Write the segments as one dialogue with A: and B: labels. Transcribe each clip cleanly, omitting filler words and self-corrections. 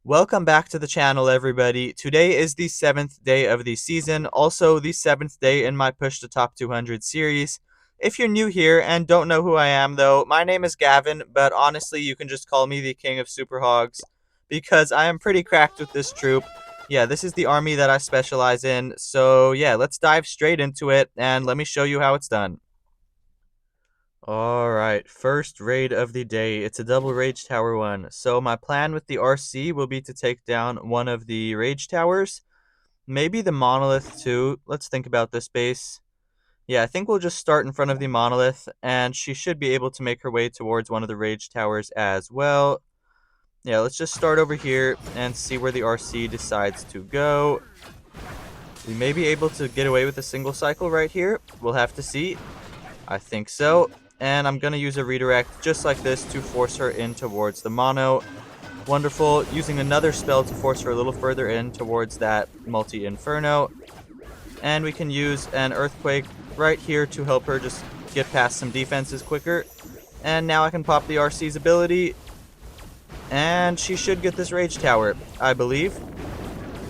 A: Welcome back to the channel, everybody. Today is the 7th day of the season, also the 7th day in my Push to Top 200 series. If you're new here and don't know who I am, though, my name is Gavin, but honestly, you can just call me the King of Super Hogs, because I am pretty cracked with this troop. Yeah, this is the army that I specialize in, so yeah, let's dive straight into it, and let me show you how it's done. Alright, first raid of the day. It's a double rage tower one. So my plan with the RC will be to take down one of the rage towers. Maybe the monolith too. Let's think about this base. Yeah, I think we'll just start in front of the monolith, and she should be able to make her way towards one of the rage towers as well. Yeah, let's just start over here and see where the RC decides to go. We may be able to get away with a single cycle right here. We'll have to see. I think so. And I'm going to use a redirect just like this to force her in towards the mono. Wonderful. Using another spell to force her a little further in towards that multi-inferno. And we can use an earthquake right here to help her just get past some defenses quicker. And now I can pop the RC's ability. And she should get this rage tower, I believe.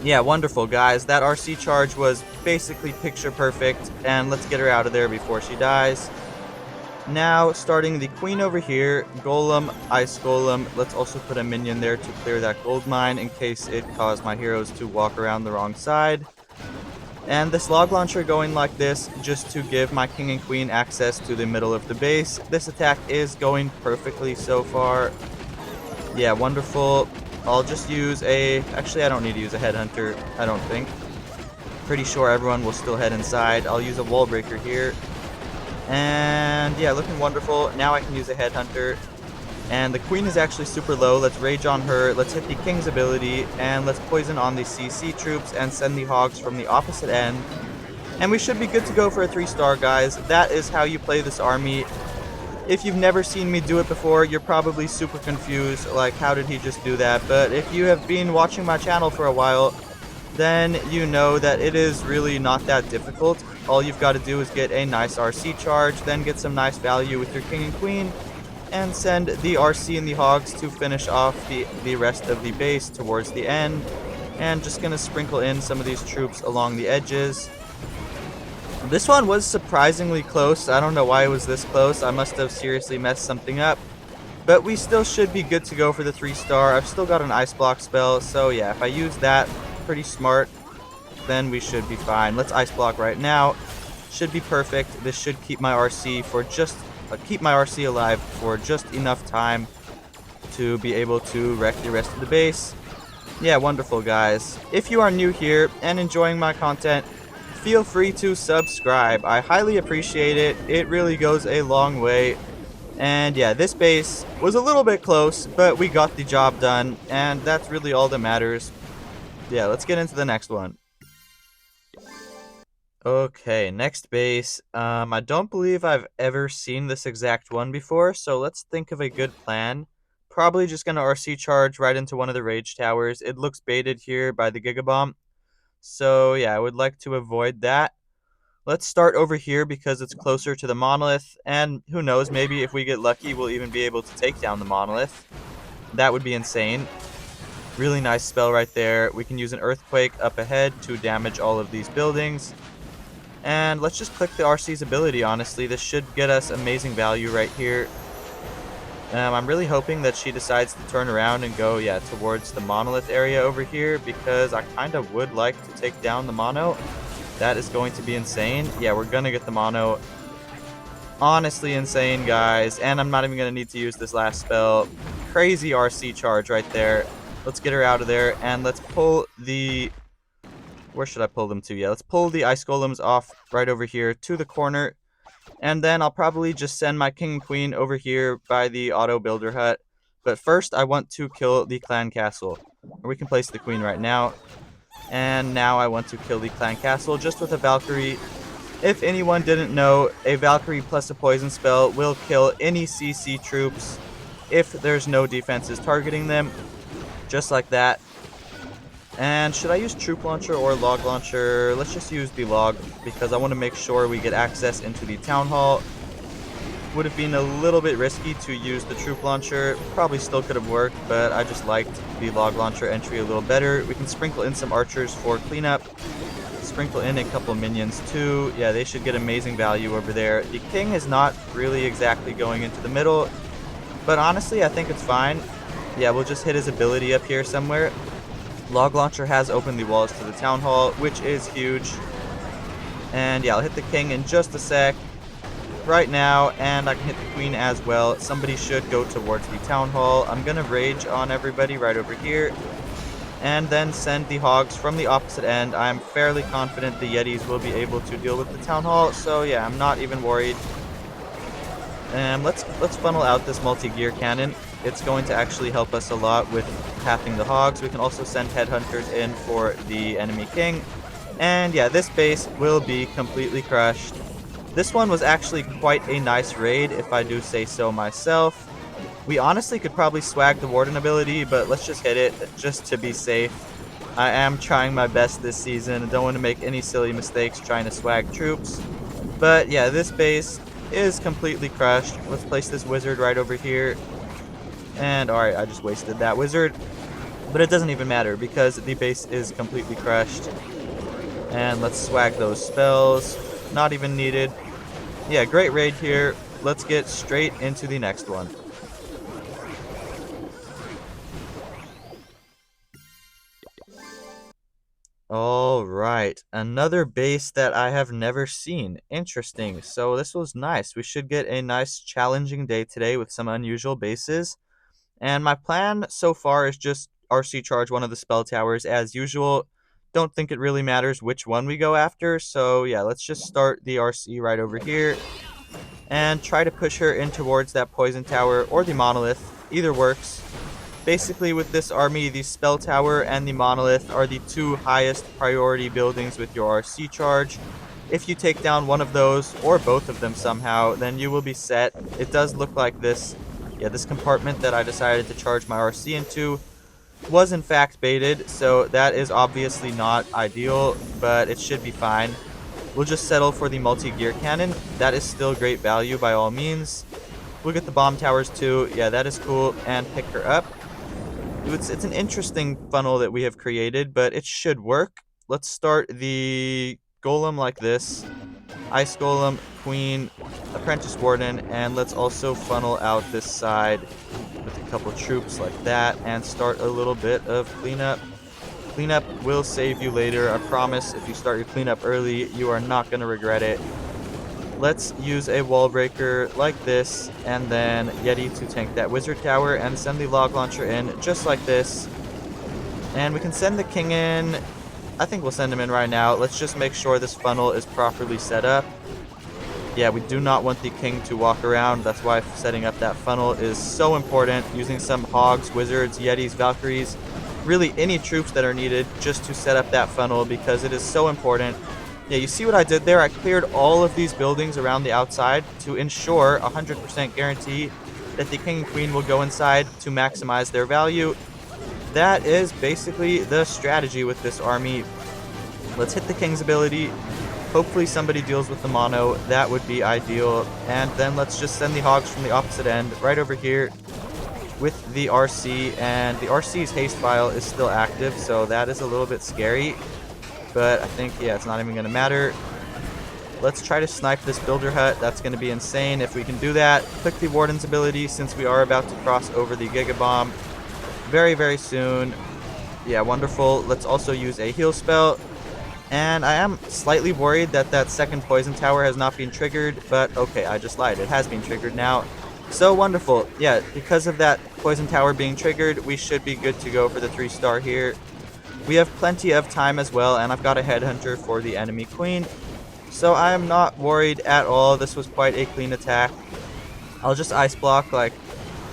A: Yeah, wonderful, guys. That RC charge was basically picture perfect. And let's get her out of there before she dies. Now, starting the queen over here, golem, ice golem. Let's also put a minion there to clear that gold mine in case it caused my heroes to walk around the wrong side. And this log launcher going like this just to give my king and queen access to the middle of the base. This attack is going perfectly so far. Yeah, wonderful. I'll just use actually I don't need to use a headhunter, I don't think. Pretty sure everyone will still head inside. I'll use a wall breaker here. And yeah, looking wonderful. Now I can use a headhunter. And the queen is actually super low. Let's rage on her. Let's hit the king's ability. And let's poison on the CC troops and send the hogs from the opposite end. And we should be good to go for a 3-star, guys. That is how you play this army. If you've never seen me do it before, you're probably super confused. Like, how did he just do that? But if you have been watching my channel for a while, then you know that it is really not that difficult. All you've got to do is get a nice RC charge, then get some nice value with your king and queen, and send the RC and the hogs to finish off the rest of the base towards the end. And just going to sprinkle in some of these troops along the edges. This one was surprisingly close. I don't know why it was this close. I must have seriously messed something up. But we still should be good to go for the 3-star. I've still got an ice block spell, so yeah, if I use that pretty smart, then we should be fine. Let's ice block right now. Should be perfect. This should keep my RC alive for just enough time to be able to wreck the rest of the base. Yeah, wonderful, guys. If you are new here and enjoying my content, feel free to subscribe. I highly appreciate it. It really goes a long way. And yeah, this base was a little bit close, but we got the job done, and that's really all that matters. Yeah, let's get into the next one. Okay, next base. I don't believe I've ever seen this exact one before, so let's think of a good plan. Probably just gonna RC charge right into one of the rage towers. It looks baited here by the Gigabomb. So yeah, I would like to avoid that. Let's start over here because it's closer to the monolith, and who knows, maybe if we get lucky, we'll even be able to take down the monolith. That would be insane. Really nice spell right there. We can use an earthquake up ahead to damage all of these buildings. And let's just click the RC's ability, honestly. This should get us amazing value right here. I'm really hoping that she decides to turn around and go, yeah, towards the monolith area over here, because I kind of would like to take down the mono. That is going to be insane. Yeah, we're going to get the mono. Honestly insane, guys. And I'm not even going to need to use this last spell. Crazy RC charge right there. Let's get her out of there, and let's pull the... Where should I pull them to? Yeah, let's pull the ice golems off right over here to the corner. And then I'll probably just send my king and queen over here by the auto builder hut. But first, I want to kill the clan castle. Or we can place the queen right now. And now I want to kill the clan castle just with a Valkyrie. If anyone didn't know, a Valkyrie plus a poison spell will kill any CC troops if there's no defenses targeting them. Just like that. And should I use troop launcher or log launcher? Let's just use the log because I want to make sure we get access into the town hall. Would have been a little bit risky to use the troop launcher. Probably still could have worked, but I just liked the log launcher entry a little better. We can sprinkle in some archers for cleanup. Sprinkle in a couple minions too. Yeah, they should get amazing value over there. The king is not really exactly going into the middle, but honestly, I think it's fine. Yeah, we'll just hit his ability up here somewhere. Log launcher has opened the walls to the town hall, which is huge. And yeah, I'll hit the king in just a sec. Right now, and I can hit the queen as well. Somebody should go towards the town hall. I'm gonna rage on everybody right over here, and then send the hogs from the opposite end. I'm fairly confident the Yetis will be able to deal with the town hall, so yeah, I'm not even worried. And let's funnel out this multi-gear cannon. It's going to actually help us a lot with tapping the hogs. We can also send headhunters in for the enemy king. And yeah, this base will be completely crushed. This one was actually quite a nice raid, if I do say so myself. We honestly could probably swag the Warden ability, but let's just hit it just to be safe. I am trying my best this season. I don't want to make any silly mistakes trying to swag troops. But yeah, this base is completely crushed. Let's place this wizard right over here. And alright, I just wasted that wizard. But it doesn't even matter because the base is completely crushed. And let's swag those spells. Not even needed. Yeah, great raid here. Let's get straight into the next one. Alright, another base that I have never seen. Interesting. So this was nice. We should get a nice challenging day today with some unusual bases. And my plan so far is just RC charge one of the spell towers as usual. Don't think it really matters which one we go after. So yeah, let's just start the RC right over here. And try to push her in towards that poison tower or the monolith. Either works. Basically, with this army, the spell tower and the monolith are the two highest priority buildings with your RC charge. If you take down one of those, or both of them somehow, then you will be set. It does look like this. Yeah, this compartment that I decided to charge my RC into was in fact baited, so that is obviously not ideal, but it should be fine. We'll just settle for the multi-gear cannon. That is still great value by all means. We'll get the bomb towers too. Yeah, that is cool. And pick her up. It's an interesting funnel that we have created, but it should work. Let's start the golem like this. Ice golem, queen, apprentice warden, and let's also funnel out this side with a couple troops like that and start a little bit of cleanup. Cleanup will save you later, I promise. If you start your cleanup early, you are not going to regret it. Let's use a wall breaker like this, and then Yeti to tank that wizard tower, and send the log launcher in just like this. And we can send the king in. I think we'll send him in right now. Let's just make sure this funnel is properly set up. Yeah, we do not want the king to walk around. That's why setting up that funnel is so important. Using some hogs, wizards, yetis, valkyries, really any troops that are needed just to set up that funnel because it is so important. Yeah, you see what I did there? I cleared all of these buildings around the outside to ensure 100% guarantee that the king and queen will go inside to maximize their value. That is basically the strategy with this army. Let's hit the king's ability. Hopefully somebody deals with the mono. That would be ideal. And then let's just send the hogs from the opposite end right over here with the RC. And the RC's haste file is still active, so that is a little bit scary. But I think, yeah, it's not even going to matter. Let's try to snipe this builder hut. That's going to be insane if we can do that. Click the warden's ability since we are about to cross over the giga bomb very, very soon. Yeah, wonderful. Let's also use a heal spell. And I am slightly worried that that second poison tower has not been triggered, but okay, I just lied. It has been triggered now. So wonderful. Yeah, because of that poison tower being triggered, we should be good to go for the 3-star here. We have plenty of time as well, and I've got a headhunter for the enemy queen. So I am not worried at all. This was quite a clean attack. I'll just ice block, like,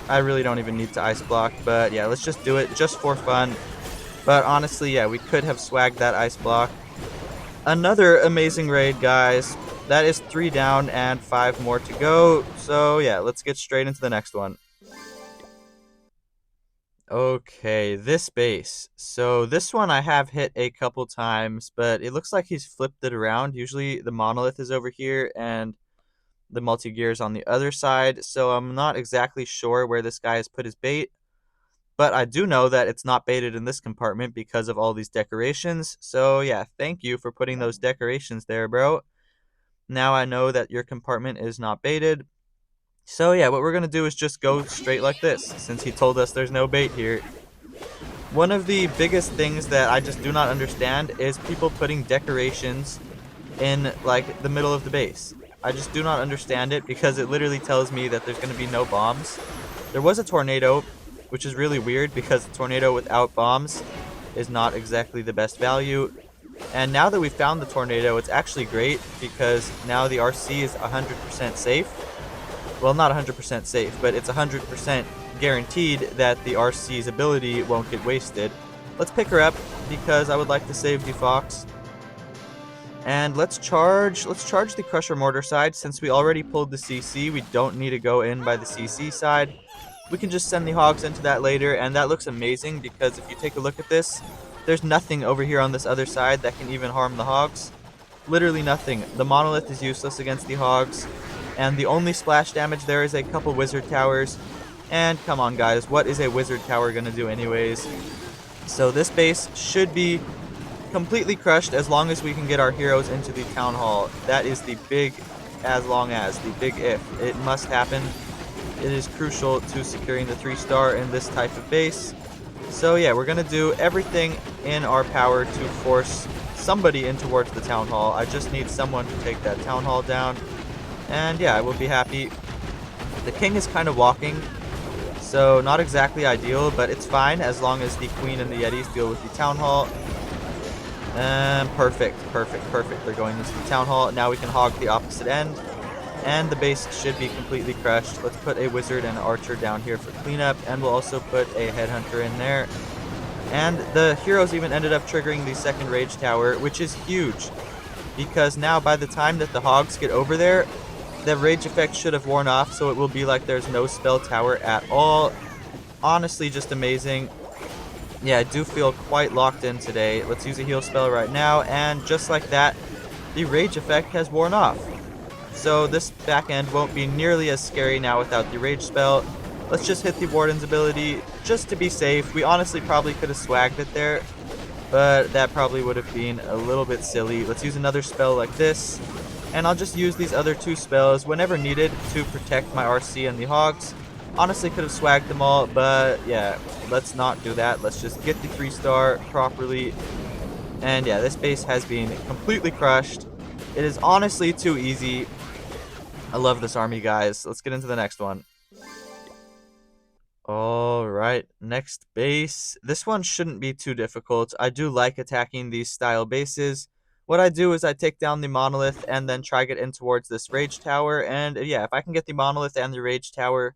A: I really don't even need to ice block, but yeah, let's just do it just for fun. But honestly, yeah, we could have swagged that ice block. Another amazing raid, guys. That is 3 down and 5 more to go. So yeah, let's get straight into the next one. Okay, this base. So this one I have hit a couple times, but it looks like he's flipped it around. Usually the monolith is over here, and the multi-gears on the other side, so I'm not exactly sure where this guy has put his bait. But I do know that it's not baited in this compartment because of all these decorations. So yeah, thank you for putting those decorations there, bro. Now I know that your compartment is not baited. So yeah, what we're going to do is just go straight like this, since he told us there's no bait here. One of the biggest things that I just do not understand is people putting decorations in like the middle of the base. I just do not understand it because it literally tells me that there's going to be no bombs. There was a tornado, which is really weird because a tornado without bombs is not exactly the best value. And now that we found the tornado, it's actually great because now the RC is 100% safe. Well, not 100% safe, but it's 100% guaranteed that the RC's ability won't get wasted. Let's pick her up because I would like to save the Fox. And let's charge the Crusher Mortar side. Since we already pulled the CC, we don't need to go in by the CC side. We can just send the Hogs into that later, and that looks amazing because if you take a look at this, there's nothing over here on this other side that can even harm the Hogs. Literally nothing. The Monolith is useless against the Hogs, and the only splash damage there is a couple Wizard Towers. And come on guys, what is a Wizard Tower gonna do anyways? So this base should be completely crushed as long as we can get our heroes into the Town Hall. That is the big the big if. It must happen. It is crucial to securing the 3-star in this type of base. So yeah, we're going to do everything in our power to force somebody in towards the Town Hall. I just need someone to take that Town Hall down. And yeah, I will be happy. The king is kind of walking, so not exactly ideal, but it's fine as long as the queen and the yetis deal with the Town Hall. Perfect. They're going into the Town Hall. Now we can hog the opposite end. And the base should be completely crushed. Let's put a wizard and an archer down here for cleanup. And we'll also put a headhunter in there. And the heroes even ended up triggering the second rage tower, which is huge. Because now by the time that the hogs get over there, the rage effect should have worn off. So it will be like there's no spell tower at all. Honestly, just amazing. Yeah, I do feel quite locked in today. Let's use a heal spell right now. And just like that, the rage effect has worn off. So this back end won't be nearly as scary now without the rage spell. Let's just hit the Warden's ability just to be safe. We honestly probably could have swagged it there, but that probably would have been a little bit silly. Let's use another spell like this, and I'll just use these other 2 spells whenever needed to protect my RC and the Hogs. Honestly could have swagged them all, but yeah, let's not do that. Let's just get the 3-star properly. And yeah, this base has been completely crushed. It is honestly too easy. I love this army, guys. Let's get into the next one. Alright, next base. This one shouldn't be too difficult. I do like attacking these style bases. What I do is I take down the Monolith and then try get in towards this Rage Tower. And yeah, if I can get the Monolith and the Rage Tower,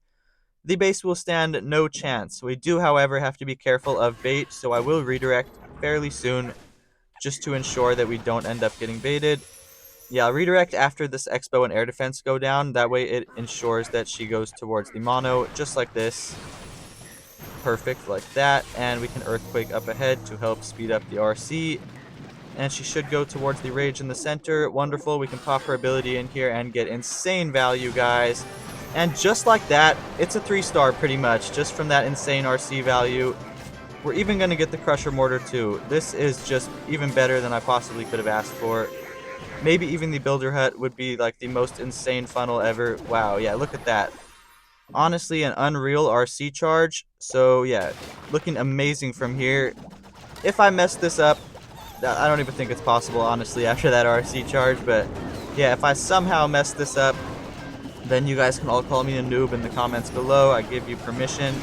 A: the base will stand no chance. We do, however, have to be careful of bait, so I will redirect fairly soon just to ensure that we don't end up getting baited. Yeah, I'll redirect after this Expo and Air Defense go down. That way it ensures that she goes towards the Mono, just like this. Perfect, like that. And we can Earthquake up ahead to help speed up the RC. And she should go towards the Rage in the center. Wonderful, we can pop her ability in here and get insane value, guys. And just like that, it's a 3-star pretty much, just from that insane RC value. We're even going to get the Crusher Mortar too. This is just even better than I possibly could have asked for. Maybe even the Builder Hut would be like the most insane funnel ever. Wow, yeah, look at that. Honestly, an unreal RC charge. So yeah, looking amazing from here. If I mess this up, I don't even think it's possible, honestly, after that RC charge. But yeah, if I somehow mess this up, then you guys can all call me a noob in the comments below. I give you permission.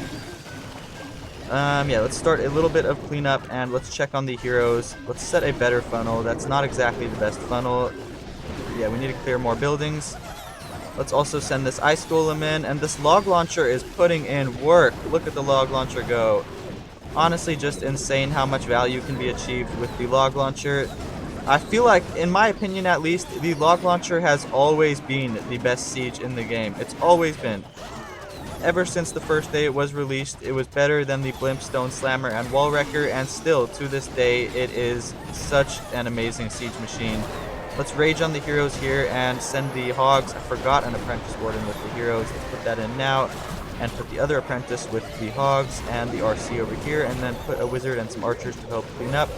A: Yeah, let's start a little bit of cleanup and let's check on the heroes. Let's set a better funnel. That's not exactly the best funnel. Yeah, we need to clear more buildings. Let's also send this Ice Golem in, and this Log Launcher is putting in work. Look at the Log Launcher go. Honestly, just insane how much value can be achieved with the Log Launcher. I feel like, in my opinion at least, the Log Launcher has always been the best siege in the game. It's always been. Ever since the first day it was released, it was better than the Blimp, Stone Slammer, and Wall Wrecker, and still, to this day, it is such an amazing siege machine. Let's rage on the heroes here and send the hogs. I forgot an apprentice warden with the heroes. Let's put that in now and put the other apprentice with the hogs and the RC over here, and then put a wizard and some archers to help clean up.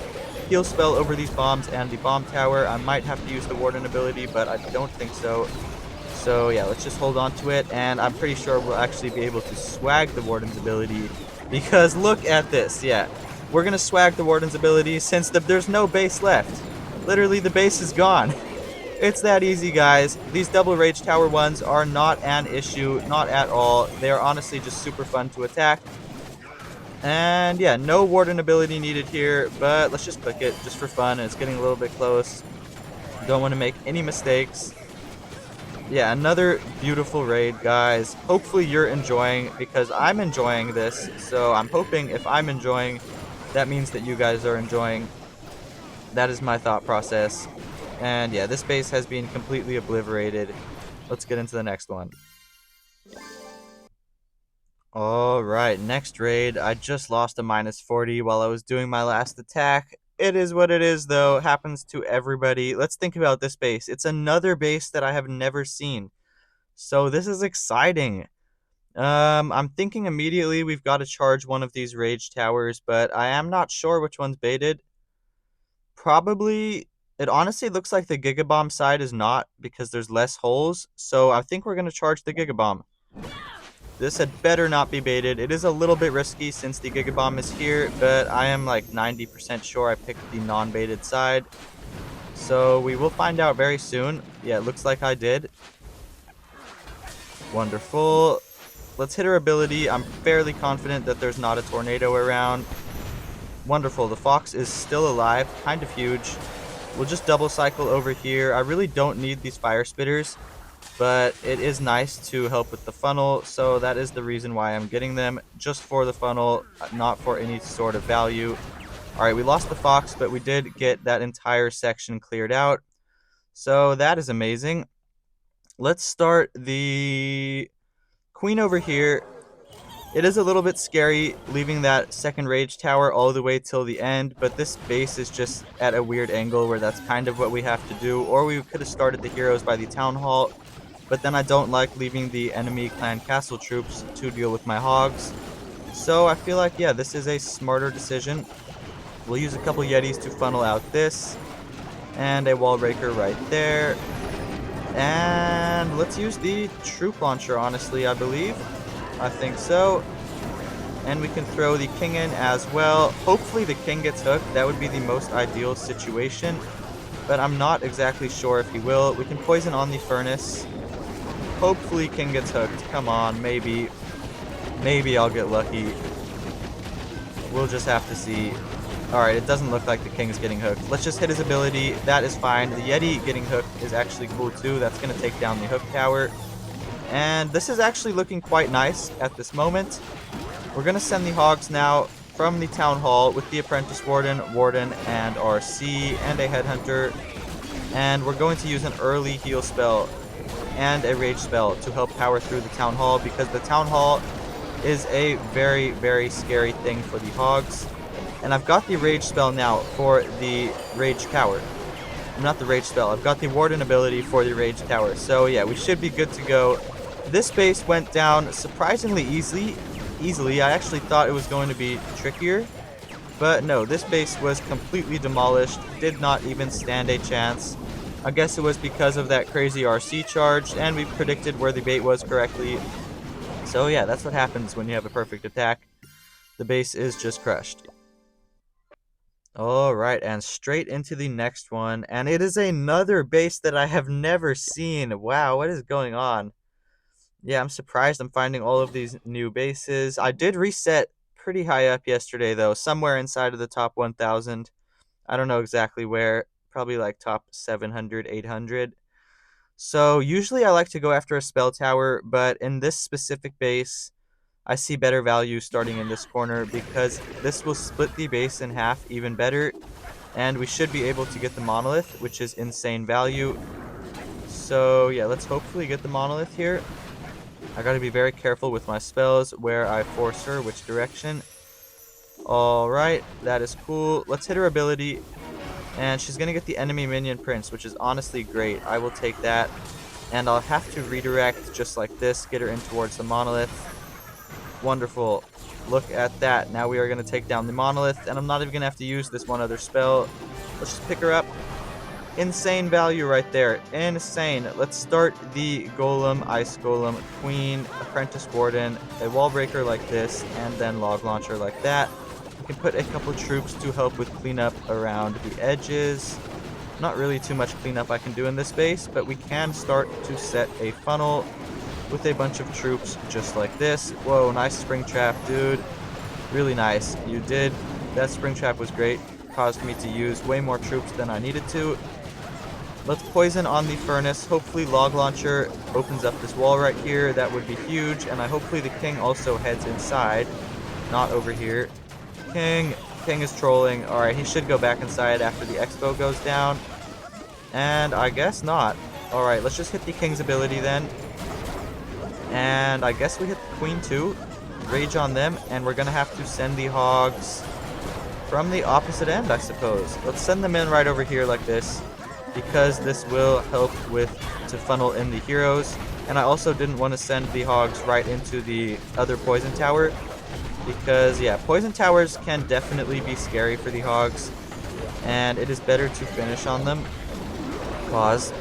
A: Heal spell over these bombs and the bomb tower. I might have to use the warden ability, but I don't think so. So yeah, let's just hold on to it, and I'm pretty sure we'll actually be able to swag the warden's ability, because look at this. Yeah, we're gonna swag the warden's ability since there's no base left. Literally, the base is gone. It's that easy, guys. These double rage tower ones are not an issue, not at all. They are honestly just super fun to attack. And yeah, no warden ability needed here, but let's just click it just for fun. It's getting a little bit close. Don't want to make any mistakes. Yeah, another beautiful raid, guys. Hopefully you're enjoying, because I'm enjoying this. So I'm hoping if I'm enjoying, that means that you guys are enjoying. That is my thought process. And yeah, this base has been completely obliterated. Let's get into the next one. Alright, next raid. I just lost a -40 while I was doing my last attack. It is what it is, though. Happens to everybody. Let's think about this base. It's another base that I have never seen. So this is exciting. I'm thinking immediately we've got to charge one of these rage towers, but I am not sure which one's baited. Probably, it honestly looks like the Gigabomb side is not, because there's less holes. So I think we're going to charge the Gigabomb. This had better not be baited. It is a little bit risky since the Gigabomb is here, but I am like 90% sure I picked the non-baited side. So we will find out very soon. Yeah, it looks like I did. Wonderful. Let's hit her ability. I'm fairly confident that there's not a tornado around. Wonderful. The fox is still alive. Kind of huge. We'll just double cycle over here. I really don't need these fire spitters, but it is nice to help with the funnel, so that is the reason why I'm getting them, just for the funnel, not for any sort of value. Alright, we lost the fox, but we did get that entire section cleared out, so that is amazing. Let's start the queen over here. It is a little bit scary leaving that second rage tower all the way till the end, but this base is just at a weird angle where that's kind of what we have to do, or we could have started the heroes by the town hall. But then I don't like leaving the enemy clan castle troops to deal with my hogs. So I feel like, yeah, this is a smarter decision. We'll use a couple yetis to funnel out this. And a wall breaker right there. And let's use the troop launcher, honestly, I believe. I think so. And we can throw the king in as well. Hopefully the king gets hooked. That would be the most ideal situation. But I'm not exactly sure if he will. We can poison on the furnace. Hopefully king gets hooked. Come on, maybe. Maybe I'll get lucky. We'll just have to see. Alright, it doesn't look like the king's getting hooked. Let's just hit his ability. That is fine. The Yeti getting hooked is actually cool too. That's going to take down the hook tower. And this is actually looking quite nice at this moment. We're going to send the hogs now from the town hall with the apprentice warden, and RC, and a headhunter. And we're going to use an early heal spell and a rage spell to help power through the town hall, because the town hall is a very, very scary thing for the hogs. And I've got the rage spell now for the rage tower. Not the rage spell, I've got the warden ability for the rage tower. So yeah, we should be good to go. This base went down surprisingly easily. I actually thought it was going to be trickier, but no, this base was completely demolished, did not even stand a chance. I guess it was because of that crazy RC charge, and we predicted where the bait was correctly. So yeah, that's what happens when you have a perfect attack. The base is just crushed. Alright, and straight into the next one, and it is another base that I have never seen. Wow, what is going on? Yeah, I'm surprised I'm finding all of these new bases. I did reset pretty high up yesterday, though, somewhere inside of the top 1,000. I don't know exactly where. Probably like top 700, 800. So usually I like to go after a spell tower, but in this specific base, I see better value starting in this corner, because this will split the base in half even better, and we should be able to get the monolith, which is insane value. So yeah, let's hopefully get the monolith here. I gotta be very careful with my spells, where I force her, which direction. Alright, that is cool. Let's hit her ability. And she's going to get the enemy minion prince, which is honestly great. I will take that. And I'll have to redirect just like this, get her in towards the monolith. Wonderful. Look at that. Now we are going to take down the monolith, and I'm not even going to have to use this one other spell. Let's just pick her up. Insane value right there. Insane. Let's start the golem, ice golem, queen, apprentice warden, a wall breaker like this, and then log launcher like that. We can put a couple troops to help with cleanup around the edges. Not really too much cleanup I can do in this base, but we can start to set a funnel with a bunch of troops just like this. Whoa, nice spring trap, dude. Really nice. You did. That spring trap was great. Caused me to use way more troops than I needed to. Let's poison on the furnace. Hopefully log launcher opens up this wall right here. That would be huge. And hopefully the king also heads inside. Not over here. King is trolling. Alright, he should go back inside after the expo goes down. And I guess not. Alright, let's just hit the king's ability then. And I guess we hit the queen too. Rage on them, and we're going to have to send the hogs from the opposite end, I suppose. Let's send them in right over here like this, because this will help to funnel in the heroes. And I also didn't want to send the hogs right into the other poison tower, because, yeah, poison towers can definitely be scary for the hogs, and it is better to finish on them. Pause.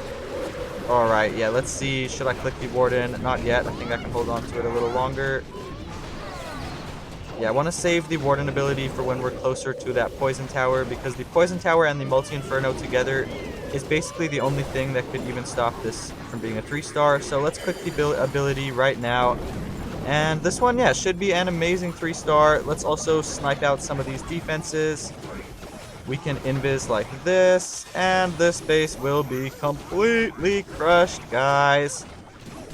A: Alright, yeah, let's see. Should I click the warden? Not yet. I think I can hold on to it a little longer. Yeah, I want to save the warden ability for when we're closer to that poison tower, because the poison tower and the multi-inferno together is basically the only thing that could even stop this from being a 3-star. So let's click the ability right now. And this one, yeah, should be an amazing 3-star. Let's also snipe out some of these defenses. We can invis like this, and this base will be completely crushed, guys.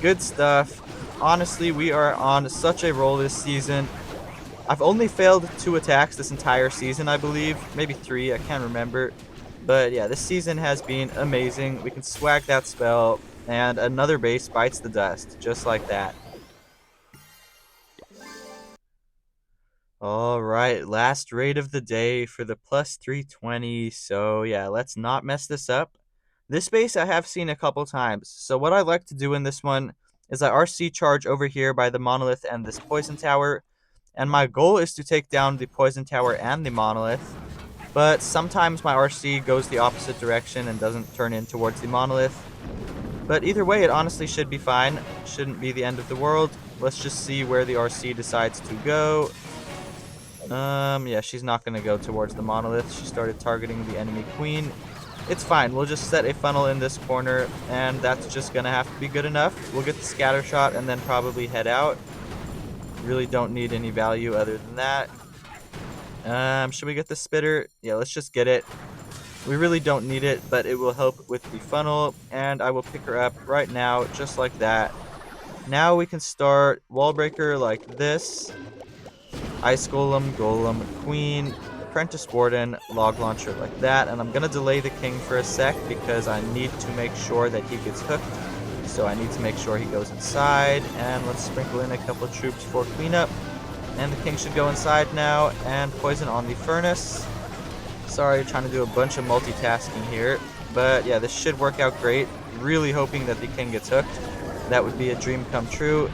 A: Good stuff. Honestly, we are on such a roll this season. I've only failed 2 attacks this entire season, I believe. Maybe 3, I can't remember. But yeah, this season has been amazing. We can swag that spell, and another base bites the dust, just like that. Alright, last raid of the day for the plus 320. So yeah, let's not mess this up. This base I have seen a couple times. So what I like to do in this one is I RC charge over here by the monolith and this poison tower. And my goal is to take down the poison tower and the monolith. But sometimes my RC goes the opposite direction and doesn't turn in towards the monolith. But either way, it honestly should be fine. Shouldn't be the end of the world. Let's just see where the RC decides to go. Yeah, she's not going to go towards the monolith. She started targeting the enemy queen. It's fine. We'll just set a funnel in this corner, and that's just going to have to be good enough. We'll get the scatter shot and then probably head out. Really don't need any value other than that. Should we get the spitter? Yeah, let's just get it. We really don't need it, but it will help with the funnel, and I will pick her up right now, just like that. Now we can start wall breaker like this. Ice golem, golem, queen, apprentice warden, log launcher like that. And I'm going to delay the king for a sec because I need to make sure that he gets hooked. So I need to make sure he goes inside. And let's sprinkle in a couple of troops for cleanup. And the king should go inside now and poison on the furnace. Sorry, trying to do a bunch of multitasking here. But yeah, this should work out great. Really hoping that the king gets hooked. That would be a dream come true.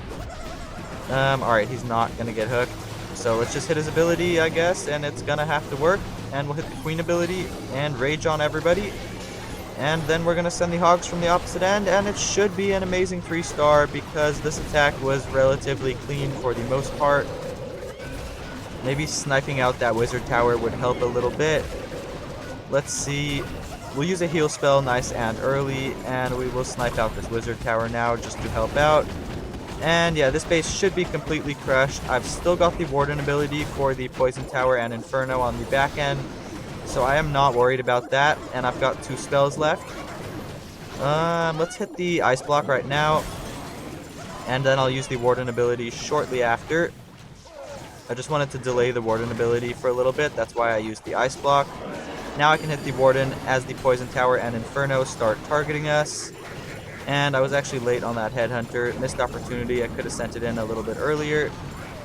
A: Alright, he's not going to get hooked. So let's just hit his ability, I guess, and it's gonna have to work. And we'll hit the queen ability and rage on everybody. And then we're gonna send the hogs from the opposite end, and it should be an amazing 3-star because this attack was relatively clean for the most part. Maybe sniping out that wizard tower would help a little bit. Let's see. We'll use a heal spell nice and early, and we will snipe out this wizard tower now just to help out. And yeah, this base should be completely crushed. I've still got the warden ability for the poison tower and inferno on the back end, so I am not worried about that. And I've got 2 spells left. Let's hit the ice block right now, and then I'll use the warden ability shortly after. I just wanted to delay the warden ability for a little bit. That's why I used the ice block. Now I can hit the warden as the poison tower and inferno start targeting us. And I was actually late on that headhunter. Missed opportunity. I could have sent it in a little bit earlier.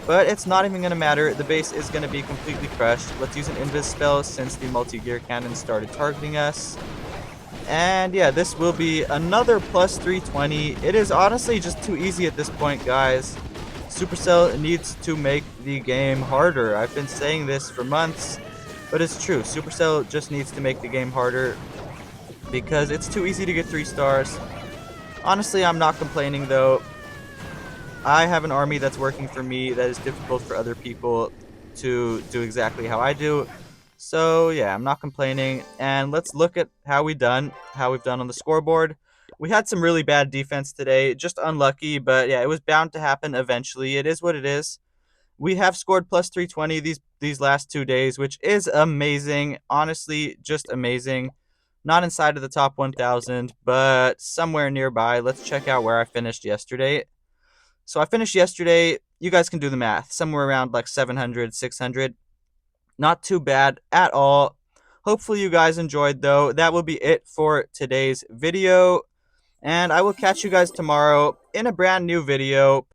A: But it's not even going to matter. The base is going to be completely crushed. Let's use an invis spell since the multi-gear cannon started targeting us. And yeah, this will be another plus 320. It is honestly just too easy at this point, guys. Supercell needs to make the game harder. I've been saying this for months, but it's true. Supercell just needs to make the game harder because it's too easy to get 3 stars. Honestly, I'm not complaining though. I have an army that's working for me that is difficult for other people to do exactly how I do. So yeah, I'm not complaining. And let's look at how we've done on the scoreboard. We had some really bad defense today, just unlucky, but yeah, it was bound to happen eventually. It is what it is. We have scored plus 320 these last 2 days, which is amazing. Honestly, just amazing. Not inside of the top 1,000, but somewhere nearby. Let's check out where I finished yesterday. So I finished yesterday, you guys can do the math, somewhere around like 700, 600. Not too bad at all. Hopefully you guys enjoyed though. That will be it for today's video. And I will catch you guys tomorrow in a brand new video.